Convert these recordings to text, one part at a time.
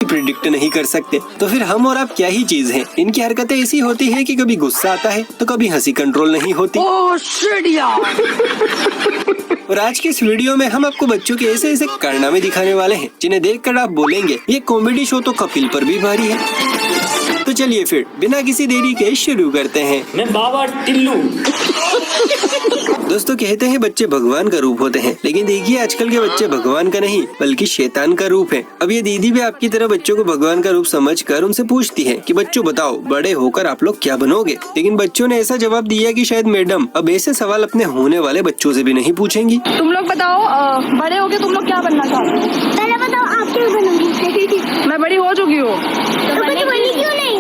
Predict नहीं कर सकते, तो फिर हम और आप क्या ही चीज हैं। इनकी हरकतें ऐसी होती है कि कभी गुस्सा आता है तो कभी हंसी कंट्रोल नहीं होती। और आज के इस वीडियो में हम आपको बच्चों के ऐसे ऐसे कारनामे दिखाने वाले हैं जिन्हें देखकर आप बोलेंगे ये कॉमेडी शो तो कपिल पर भी भारी है। तो चलिए फिर बिना किसी देरी के शुरू करते हैं। मैं बाबा टिल्लू। दोस्तों कहते हैं बच्चे भगवान का रूप होते हैं, लेकिन देखिए आजकल के बच्चे भगवान का नहीं बल्कि शैतान का रूप है। अब ये दीदी भी आपकी तरह बच्चों को भगवान का रूप समझकर उनसे पूछती है कि बच्चों बताओ बड़े होकर आप लोग क्या बनोगे। लेकिन बच्चों ने ऐसा जवाब दिया कि शायद मैडम अब ऐसे सवाल अपने होने वाले बच्चों से भी नहीं पूछेंगी। तुम लोग बताओ बड़े होके तुम लोग क्या बनना चाहते हो? पहले बताओ आप क्या बनोगी? मैं बड़ी हो चुकी हूँ। तो बड़ी बनी क्यों नहीं?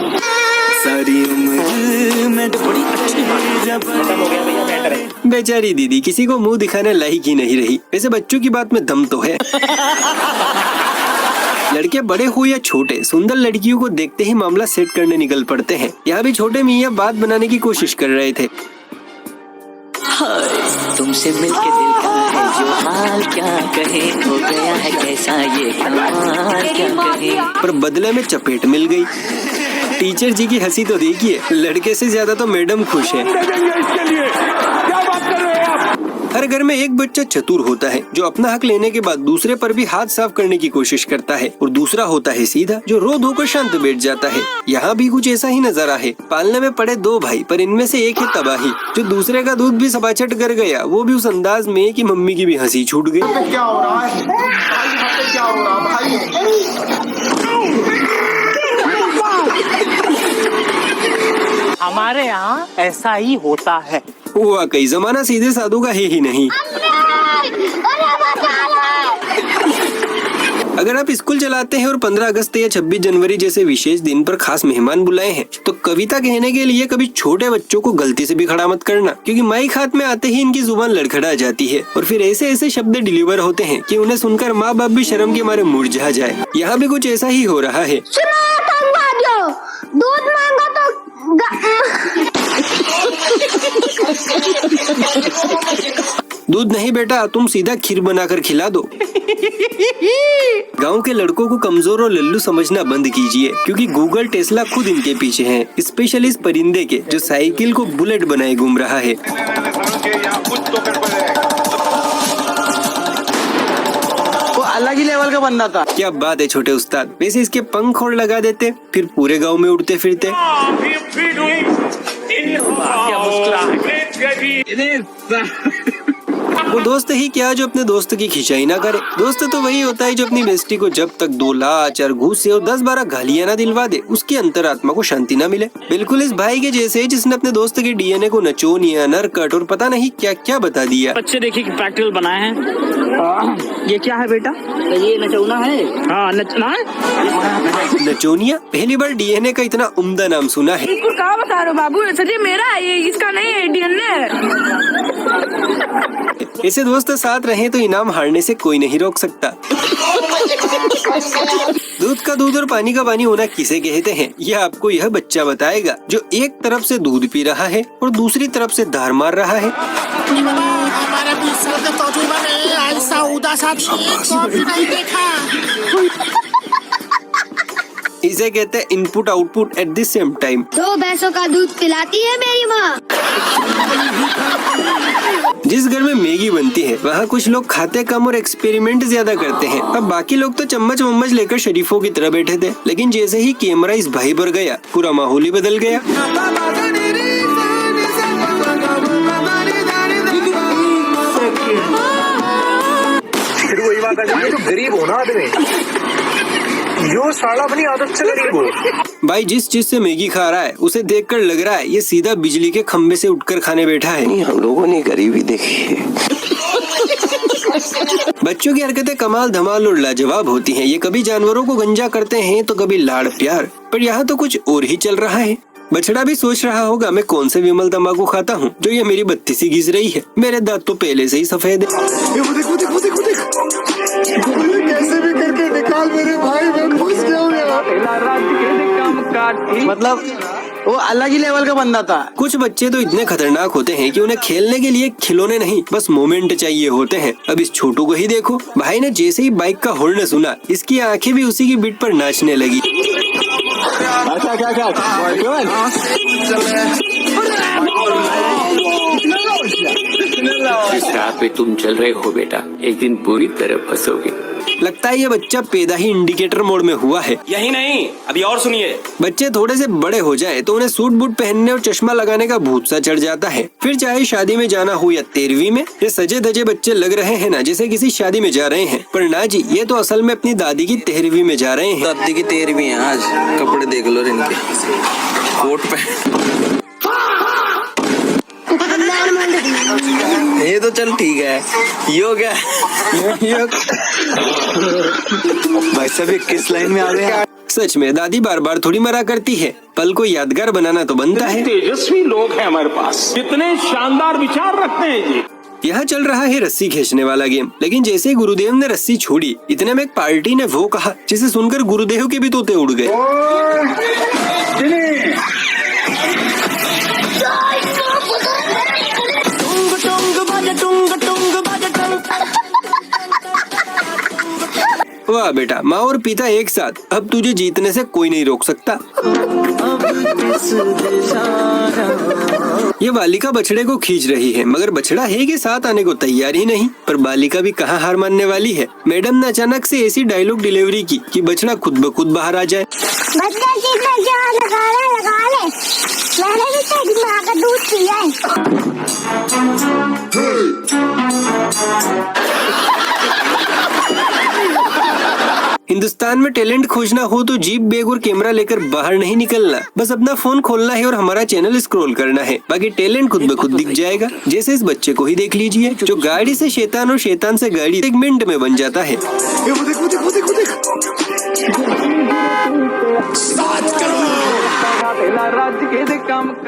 सारी उम्र में तो बड़ी अच्छी खत्म हो गया भैया मैटर है। बेचारी दीदी किसी को मुंह दिखाने लायक ही नहीं रही। वैसे बच्चों की बात में दम तो है। लड़के बड़े हो या छोटे, सुंदर लड़कियों को देखते ही मामला सेट करने निकल पड़ते हैं। यहाँ भी छोटे मियाँ बात बनाने की कोशिश कर रहे थे। तुमसे मिलके दिल का है जो हाल क्या कहे, हो गया है कैसा ये कमाल क्या कहे। पर बदले में चपेट मिल गई। टीचर जी की हंसी तो देखिए, लड़के से ज्यादा तो मैडम खुश है। हर घर में एक बच्चा चतुर होता है जो अपना हक लेने के बाद दूसरे पर भी हाथ साफ करने की कोशिश करता है, और दूसरा होता है सीधा जो रो धोकर शांत बैठ जाता है। यहाँ भी कुछ ऐसा ही नजारा है। पालने में पड़े दो भाई, पर इनमें से एक है तबाही जो दूसरे का दूध भी सपाचट कर गया, वो भी उस अंदाज में कि मम्मी की भी हंसी छूट गई। क्या हो रहा है भाई? क्या हो रहा भाई? हमारे यहाँ ऐसा ही होता है। वाकई जमाना सीधे साधु का है ही नहीं। अगर आप स्कूल चलाते हैं और 15 अगस्त या 26 जनवरी जैसे विशेष दिन पर खास मेहमान बुलाए हैं, तो कविता कहने के लिए कभी छोटे बच्चों को गलती से भी खड़ा मत करना, क्योंकि माइक हाथ में आते ही इनकी जुबान लड़खड़ा जाती है और फिर ऐसे ऐसे शब्द डिलीवर होते हैं कि उन्हें सुनकर माँ बाप भी शर्म के मारे मुरझा जाए। यहाँ भी कुछ ऐसा ही हो रहा है। दूध मांगो तो दूध नहीं बेटा, तुम सीधा खीर बनाकर खिला दो। गांव के लड़कों को कमजोर और लल्लू समझना बंद कीजिए, क्योंकि गूगल टेस्ला खुद इनके पीछे हैं, स्पेशली इस परिंदे के जो साइकिल को बुलेट बनाए घूम रहा है। वो अलग ही लेवल का बंदा था। क्या बात है छोटे उस्ताद। वैसे इसके पंख और लगा देते, फिर पूरे गांव में उड़ते फिरते। वो दोस्त ही क्या जो अपने दोस्त की खिंचाई ना करे। दोस्त तो वही होता है जो अपनी बेस्टी को जब तक 2 लाच और घूसे और 10-12 गालियां ना दिलवा दे, उसकी अंतरात्मा को शांति ना मिले। बिल्कुल इस भाई के जैसे जिसने अपने दोस्त के डीएनए को नचोनिया, नरकट और पता नहीं क्या क्या बता दिया। बच्चे देखिए कि प्रैक्टिकल बनाए हैं। ये क्या है बेटा? ये नचौना है। हाँ नचना है। नचोनिया पहली बार डीएनए का इतना उम्दा नाम सुना है। क्या बता रहे हो बाबू? सच्ची मेरा है ये, इसका नहीं है डीएनए। ऐसे दोस्त साथ रहे तो इनाम हारने से कोई नहीं रोक सकता। दूध का दूध और पानी का पानी होना किसे कहते हैं, यह आपको यह बच्चा बताएगा जो एक तरफ से दूध पी रहा है और दूसरी तरफ से धार मार रहा है। हमारे 20 साल के तजुर्बे में ऐसा उदास कभी नहीं देखा। इसे कहते हैं input output at the same time. 2 भैंसों का दूध पिलाती है मेरी माँ। जिस घर में मैगी बनती है वहाँ कुछ लोग खाते कम और एक्सपेरिमेंट ज्यादा करते हैं। अब बाकी लोग तो चम्मच वम्मच लेकर शरीफों की तरह बैठे थे, लेकिन जैसे ही कैमरा इस भाई पर गया पूरा माहौल ही बदल गया। फिर वही बात है, तो गरीब होना आदमी यो साला अपनी आदत से गरीब हो। भाई जिस चीज से मैगी खा रहा है उसे देखकर लग रहा है ये सीधा बिजली के खंबे से उठकर खाने बैठा है। हम लोगों ने गरीबी देखी है। बच्चों की हरकतें कमाल धमाल और लाजवाब होती हैं। ये कभी जानवरों को गंजा करते हैं तो कभी लाड़ प्यार, पर यहाँ तो कुछ और ही चल रहा है। बछड़ा भी सोच रहा होगा मैं कौन से विमल तंबाकू खाता हूँ जो ये मेरी बत्ती सी घिस रही है, मेरे दांत तो पहले से ही सफेद है। कैसे भी करके निकाल मेरे भाई, मैं घुस गया हूँ। मतलब वो अलग ही लेवल का बंदा था। कुछ बच्चे तो इतने खतरनाक होते हैं कि उन्हें खेलने के लिए खिलौने नहीं बस मोमेंट चाहिए होते हैं। अब इस छोटू को ही देखो, भाई ने जैसे ही बाइक का हॉर्न सुना इसकी आंखें भी उसी की बीट पर नाचने लगी। जिस राह पे तुम चल रहे हो बेटा, एक दिन पूरी तरह फंसोगे। लगता है ये बच्चा पैदा ही इंडिकेटर मोड में हुआ है। यही नहीं, अभी और सुनिए। बच्चे थोड़े से बड़े हो जाए तो उन्हें सूट बूट पहनने और चश्मा लगाने का भूत सा चढ़ जाता है। फिर चाहे शादी में जाना हो या 13वीं में, ये सजे धजे बच्चे लग रहे हैं ना जैसे किसी शादी में जा रहे हैं, पर ना जी, ये तो असल में अपनी दादी की 13वीं में जा रहे हैं। दादी की 13वीं है आज। कपड़े देख लो इनके, कोट पैंट। ये तो चल ठीक है, यो क्या भाई साहब 21 लाइन में आ गए। सच में दादी बार बार थोड़ी मरा करती है, पल को यादगार बनाना तो बनता है। तेजस्वी लोग हैं हमारे पास, कितने शानदार विचार रखते हैं जी। यहाँ चल रहा है रस्सी खींचने वाला गेम, लेकिन जैसे ही गुरुदेव ने रस्सी छोड़ी इतने में एक पार्टी ने वो कहा जिसे सुनकर गुरुदेव के भी तोते उड़ गए। वाह बेटा, माँ और पिता एक साथ, अब तुझे जीतने से कोई नहीं रोक सकता। ये बालिका बछड़े को खींच रही है, मगर बछड़ा है कि साथ आने को तैयार ही नहीं। पर बालिका भी कहाँ हार मानने वाली है। मैडम ने अचानक से ऐसी डायलॉग डिलीवरी की कि बछड़ा खुद ब खुद बाहर आ जाए। बच्चा जीतना क्या लगा ले। मैंने भी तेरी माँ का दूध पिया है। हिंदुस्तान में टैलेंट खोजना हो तो जीप बैग और कैमरा लेकर बाहर नहीं निकलना, बस अपना फोन खोलना है और हमारा चैनल स्क्रॉल करना है, बाकी टैलेंट खुद ब खुद दिख जाएगा। जैसे इस बच्चे को ही देख लीजिए, जो गाड़ी से शैतान और शैतान से गाड़ी एक मिनट में बन जाता है।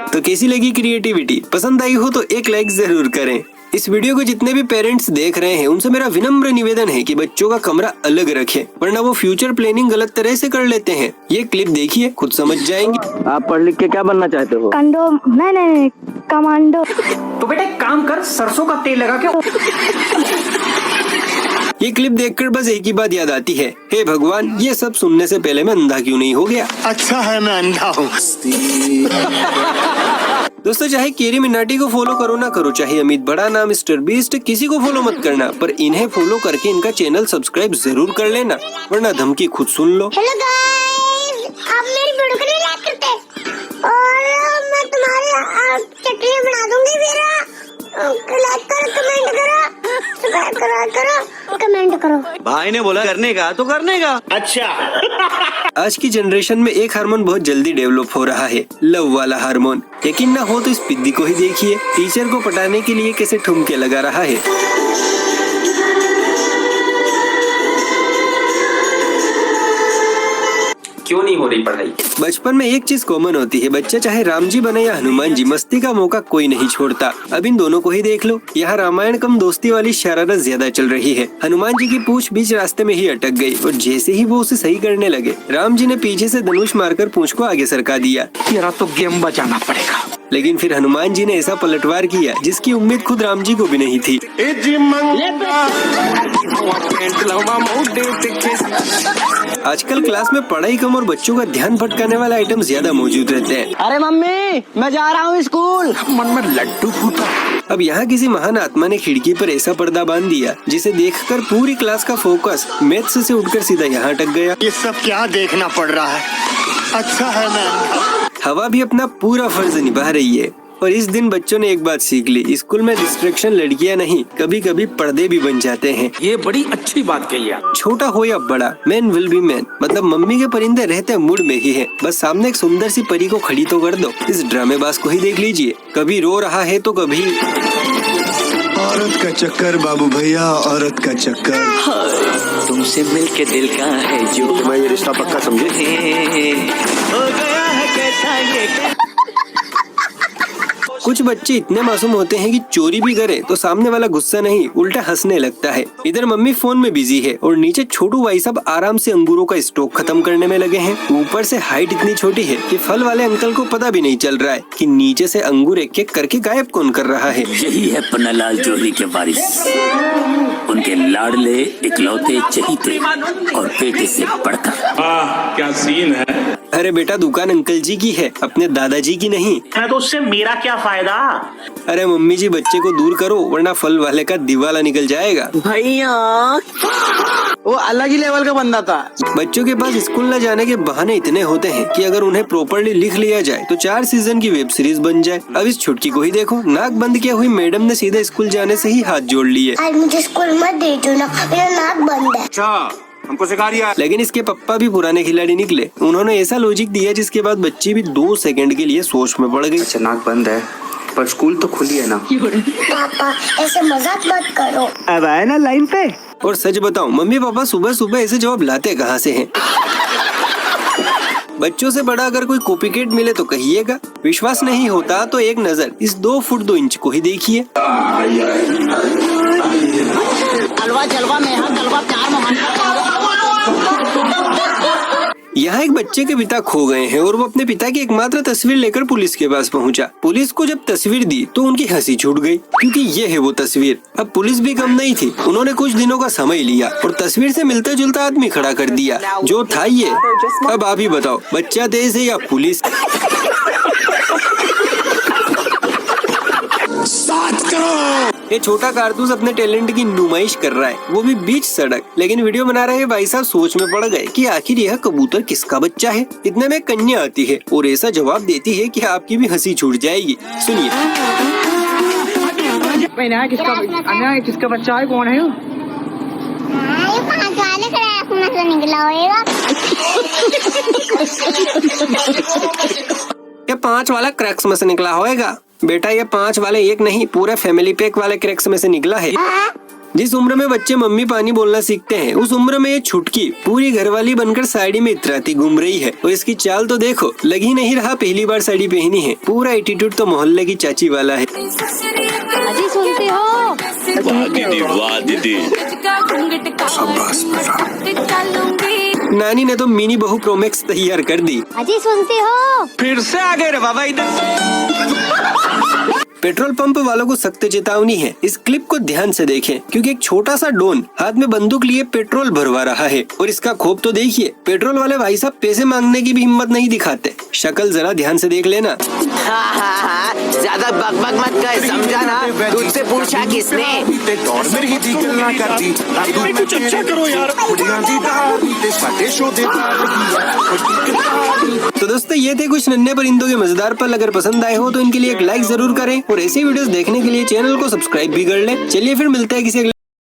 तो कैसी लगी क्रिएटिविटी? पसंद आई हो तो एक लाइक जरूर करें। इस वीडियो को जितने भी पेरेंट्स देख रहे हैं उनसे मेरा विनम्र निवेदन है कि बच्चों का कमरा अलग रखें, वरना वो फ्यूचर प्लानिंग गलत तरह से कर लेते हैं। ये क्लिप देखिए, खुद समझ जाएंगे। आप पढ़ लिख के क्या बनना चाहते हो? कंडो नहीं कमांडो। तो बेटा एक काम कर, सरसों का तेल लगा के। ये क्लिप देखकर बस एक ही बात याद आती है, हे भगवान, ये सब सुनने से पहले मैं अंधा क्यों नहीं हो गया। अच्छा है मैं अंधा हूँ। दोस्तों, चाहे केरी मिनाटी को फॉलो करो ना करो, चाहे अमित बड़ा नाम मिस्टर बीस्ट, किसी को फॉलो मत करना, पर इन्हें फॉलो करके इनका चैनल सब्सक्राइब जरूर कर लेना, वरना धमकी खुद सुन लो। हेलो गाइस, आप मेरी वीडियो को नहीं लाइक करते और मैं तुम्हारे चटनी बना दूंगी। फिर लाइक करो, कमेंट करो, सब्सक्राइब करो, कमेंट करो। भाई ने बोला करने का तो करने का। अच्छा आज की जनरेशन में एक हार्मोन बहुत जल्दी डेवलप हो रहा है, लव वाला हार्मोन। यकीन ना हो तो इस पिद्दी को ही देखिए, टीचर को पटाने के लिए कैसे ठुमके लगा रहा है। क्यों नहीं हो रही पढ़ाई? बचपन में एक चीज कॉमन होती है, बच्चा चाहे राम जी बने या हनुमान जी, मस्ती का मौका कोई नहीं छोड़ता। अब इन दोनों को ही देख लो, यहाँ रामायण कम दोस्ती वाली शरारत ज्यादा चल रही है। हनुमान जी की पूंछ बीच रास्ते में ही अटक गई और जैसे ही वो उसे सही करने लगे, राम जी ने पीछे से धनुष मारकर पूंछ को आगे सरका दिया। मेरा तो गेम बजाना पड़ेगा। लेकिन फिर हनुमान जी ने ऐसा पलटवार किया जिसकी उम्मीद खुद राम जी को भी नहीं थी। आजकल क्लास में पढ़ाई कम और बच्चों का ध्यान भटकाने वाला आइटम ज्यादा मौजूद रहते हैं। अरे मम्मी, मैं जा रहा हूँ स्कूल। मन में लड्डू फूटा। अब यहाँ किसी महान आत्मा ने खिड़की पर ऐसा पर्दा बांध दिया जिसे देखकर पूरी क्लास का फोकस मैथ्स से उठकर सीधा यहाँ अटक गया। ये सब क्या देखना पड़ रहा है? अच्छा है मैं हवा भी अपना पूरा फर्ज निभा रही है। और इस दिन बच्चों ने एक बात सीख ली, स्कूल में डिस्ट्रैक्शन लड़कियां नहीं, कभी कभी पर्दे भी बन जाते हैं। ये बड़ी अच्छी बात कही है। छोटा हो या बड़ा, मैन विल बी मैन। मतलब मम्मी के परिंदे रहते मूड में ही है, बस सामने एक सुंदर सी परी को खड़ी तो कर दो। इस ड्रामेबाज को ही देख लीजिए, कभी रो रहा है तो कभी। औरत का चक्कर बाबू भैया, औरत का चक्कर। तुमसे मिलके दिल का है जो, मैं ये रिश्ता पक्का समझे। हो गया है कैसा ये। कुछ बच्चे इतने मासूम होते हैं कि चोरी भी करे तो सामने वाला गुस्सा नहीं उल्टा हंसने लगता है। इधर मम्मी फोन में बिजी है और नीचे छोटू भाई साहब आराम से अंगूरों का स्टॉक खत्म करने में लगे हैं। ऊपर से हाइट इतनी छोटी है कि फल वाले अंकल को पता भी नहीं चल रहा है कि नीचे से अंगूर एक एक करके गायब कौन कर रहा है। यही है पन्नालाल जोहरी के वारिस, उनके लाडले इकलौते चहीते और बेटे से बढ़कर। क्या सीन है। अरे बेटा दुकान अंकल जी की है, अपने दादाजी की नहीं। तो उससे मेरा क्या फायदा। अरे मम्मी जी बच्चे को दूर करो वरना फल वाले का दिवाला निकल जाएगा। भैया वो अलग ही लेवल का बंदा था। बच्चों के पास स्कूल न जाने के बहाने इतने होते हैं कि अगर उन्हें प्रॉपर्ली लिख लिया जाए तो 4 सीजन की वेब सीरीज बन जाए। अब इस छुटकी को ही देखो, नाक बंद किया हुई मैडम ने सीधा स्कूल जाने से ही हाथ जोड़ लिए। आज मुझे स्कूल मत भेजो ना, मेरा नाक बंद है। अच्छा हमको सिखा दिया। लेकिन इसके पप्पा भी पुराने खिलाड़ी निकले। उन्होंने ऐसा लॉजिक दिया जिसके बाद बच्ची भी 2 सेकंड के लिए सोच में पड़ गई। अच्छा नाक बंद है पर स्कूल तो खुली है ना। पापा ऐसे मजाक मत करो। अब आए ना लाइन पे। और सच बताऊं मम्मी पापा सुबह सुबह ऐसे जवाब लाते कहाँ से हैं? बच्चों से बड़ा अगर कोई कॉपीकेट मिले तो कहिएगा। विश्वास नहीं होता तो एक नजर इस 2 फुट 2 इंच को ही देखिए। अलवा जलवा में जलवा प्यार यहाँ एक बच्चे के पिता खो गए हैं और वो अपने पिता की एकमात्र तस्वीर लेकर पुलिस के पास पहुंचा। पुलिस को जब तस्वीर दी तो उनकी हंसी छूट गई क्योंकि ये है वो तस्वीर। अब पुलिस भी कम नहीं थी, उन्होंने कुछ दिनों का समय लिया और तस्वीर से मिलता जुलता आदमी खड़ा कर दिया जो था ये। अब आप ही बताओ बच्चा तेज है या पुलिस? ये छोटा कारतूस अपने टैलेंट की नुमाइश कर रहा है, वो भी बीच सड़क। लेकिन वीडियो बना रहे भाई साहब सोच में पड़ गए कि आखिर यह कबूतर किसका बच्चा है। इतने में कन्या आती है और ऐसा जवाब देती है कि आपकी भी हंसी छूट जाएगी। सुनिए। किसका बच्चा है, कौन है? ये 5 वाले क्रैक में से निकला होगा। ये 5 वाला क्रैक्स में से निकला होएगा। बेटा ये 5 वाले एक नहीं पूरे फैमिली पैक वाले क्रैक्स में से निकला है। जिस उम्र में बच्चे मम्मी पानी बोलना सीखते हैं उस उम्र में ये छुटकी पूरी घरवाली बनकर साड़ी में इतराती घूम रही है। और इसकी चाल तो देखो, लग ही नहीं रहा पहली बार साड़ी पहनी है। पूरा एटीट्यूड तो मोहल्ले की चाची वाला है। अजी सुनते हो? दीदी वाह दीदी। नानी ने तो मिनी बहू प्रोमैक्स तैयार कर दी। अजी सुनते हो? फिर से आ गए रे बाबा इधर। पेट्रोल पंप वालों को सख्त चेतावनी है, इस क्लिप को ध्यान से देखें क्योंकि एक छोटा सा डॉन हाथ में बंदूक लिए पेट्रोल भरवा रहा है। और इसका खोप तो देखिए, पेट्रोल वाले भाई साहब पैसे मांगने की भी हिम्मत नहीं दिखाते। शक्ल जरा ध्यान से देख लेना। ज्यादा बकबक मत कर, समझा ना? तुझसे पूछा किसने? कुछ अच्छा करो यार। तो दोस्तों ये थे कुछ नन्हे परिंदों के मजेदार पल। अगर पसंद आए हो तो इनके लिए एक लाइक जरूर करें और ऐसी वीडियोस देखने के लिए चैनल को सब्सक्राइब भी कर लें। चलिए फिर मिलते हैं किसी